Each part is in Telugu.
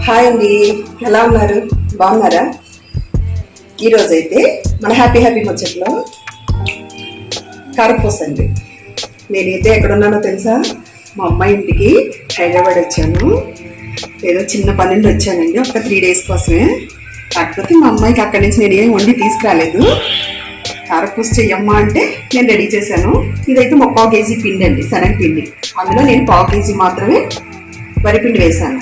హాయ్ అండి, ఎలా ఉన్నారు? బాగున్నారా? ఈరోజైతే మన హ్యాపీ ముచ్చట్లో కారపూస అండి. నేనైతే ఎక్కడున్నానో తెలుసా? మా అమ్మాయి ఇంటికి హైదరాబాద్ వచ్చాను. ఏదో చిన్న పని నుండి వచ్చానండి, ఒక 3 days కోసమే. కాకపోతే మా అమ్మాయికి అక్కడి నుంచి నేను ఏం వండి తీసుకురాలేదు. కారపూస చెయ్యమ్మా అంటే నేను రెడీ చేశాను. ఇదైతే 1/4 kg పిండి అండి, శనగపిండి. అందులో నేను 1/4 kg మాత్రమే వరిపిండి వేసాను.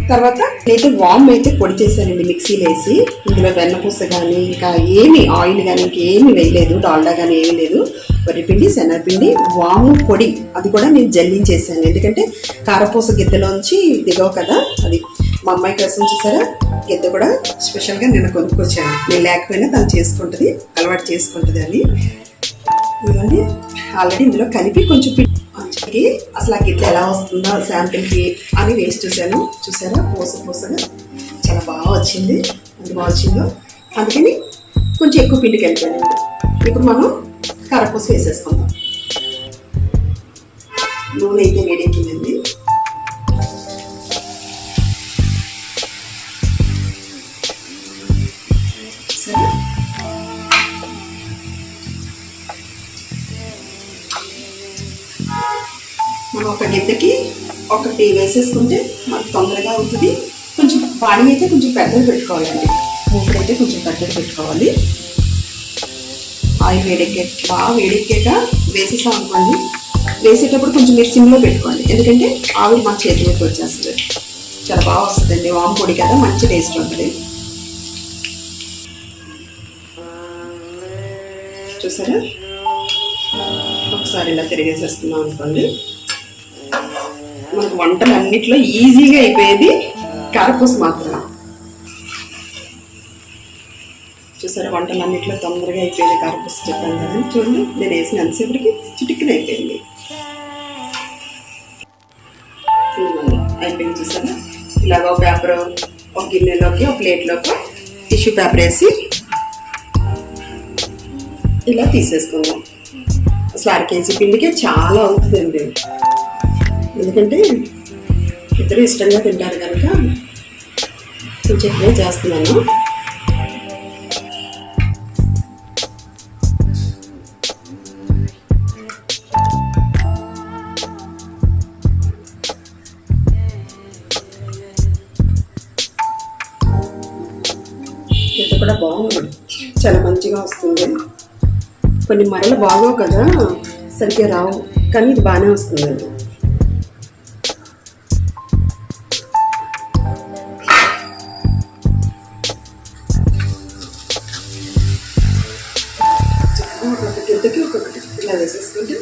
తర్వాత నేనైతే వామ్ అయితే పొడి చేశానండి, మిక్సీలో వేసి. ఇందులో వెన్నపూస కానీ ఇంకా ఏమి ఆయిల్ కానీ ఇంకేమి వేయలేదు, డాల్డా కానీ ఏమీ లేదు. వరిపిండి, శనగపిండి, వాము పొడి అది కూడా నేను జల్లించేసాను. ఎందుకంటే కారపూస గిద్దెలోంచి దిగవు కదా, అది మా అమ్మాయి కోసం చూసారా. గిద్దె కూడా స్పెషల్గా నేను కొనుక్కొచ్చాను. నేను లేకపోయినా తను చేసుకుంటుంది, అలవాటు చేసుకుంటుంది అని. ఇవన్నీ ఆల్రెడీ ఇందులో కలిపి కొంచెం మంచికి అసలు ఆ గిద్దె ఎలా వస్తుందో శాంపిల్కి అని వేసి చూసాను. చూసారా, పూసగా చాలా బాగా వచ్చింది. ఎంత బాగా వచ్చిందో, అందుకని కొంచెం ఎక్కువ పిండి కలిపానండి. ఇప్పుడు మనం కారపూస వేసేసుకుందాం. నూనె అయితే వేడెక్కిందండి. సరే, మనం ఒక గిద్దెకి ఒకటి వేసేసుకుంటే మనకు తొందరగా అవుతుంది. కొంచెం బాడీ అయితే కొంచెం పెద్దది పెట్టుకోవాలండి, మూకుడు అయితే కొంచెం పెద్దది పెట్టుకోవాలి. ఆయిల్ బాగా వేడెక్కాక వేసేసాం అనుకోండి. వేసేటప్పుడు కొంచెం మీరు సిమ్లో పెట్టుకోండి, ఎందుకంటే ఆవిరి మన చేతిలోకి వచ్చేస్తుంది. చాలా బాగా వస్తుందండి, వామ్ పొడి కదా, మంచి టేస్ట్ ఉంటుంది. చూసారా, ఒకసారి ఇలా తిరిగేసేసుకున్నాం అనుకోండి. మనకు వంటలు అన్నిట్లో ఈజీగా అయిపోయేది కారపూస మాత్రమే. చూసారా, వంటలు అన్నిట్లో తొందరగా అయిపోయేది కారపూస. చెప్పాను కదా, చూడండి నేను వేసిన ఎంతసేపటికి చిటిక్కిన అయిపోయింది. అయిపోయింది చూసారా. ఇలాగ ఒక పేపర్, ఒక గిన్నెలోకి, ఒక ప్లేట్లోకి టిష్యూ పేపర్ వేసి ఇలా తీసేసుకుందాం. అసలు 1/2 kg పిండికే చాలా అవుతుందండి, ఎందుకంటే ఇద్దరు ఇష్టంగా తింటారు కనుక కొంచెం ఎక్కువ చేస్తున్నాను. ఇది కూడా బాగుంది, చాలా మంచిగా వస్తుంది. కొన్ని మరలు బాగోవు కదా, సరిగ్గా రావు, కానీ ఇది బాగానే వస్తుందండి. ఒక్కొక్క గిద్దెకి ఒక్కొక్కటి ఇలా వేసేసుకుంటే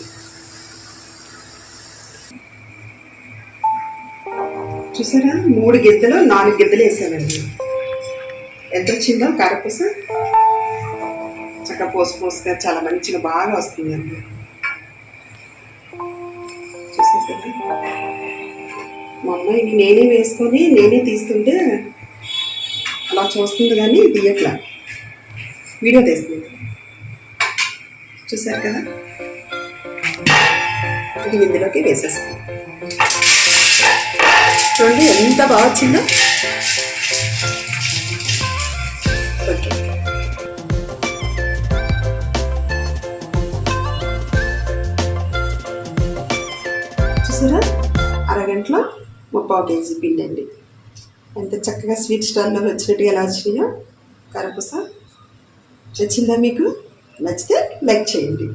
చూసారా, 3 గిద్దెలు 4 గిద్దెలు వేసానండి. ఎంత వచ్చిందో కారపూస. చక్కగా పోసుగా చాలా మంచిగా బాగా వస్తుందండి. చూసారు కదా, మా అమ్మాయికి నేనే వేసుకొని నేనే తీస్తుంటే అలా చూస్తుంది, కానీ తీయట్లా, వీడియో తీస్తుంది. చూసారు కదా, ఇది ఇందులోకి వేసేస్తాం. చూడండి ఎంత బాగా వచ్చిందో. ఓకే, చూసారా, అరగంటలో 1/4 kg పిండి అండి. ఎంత చక్కగా స్వీట్ స్టాల్లో వచ్చినట్టుగా ఎలా వచ్చినాయో కారపూస. నచ్చిందా మీకు? నచ్చితే లైక్ చేయండి.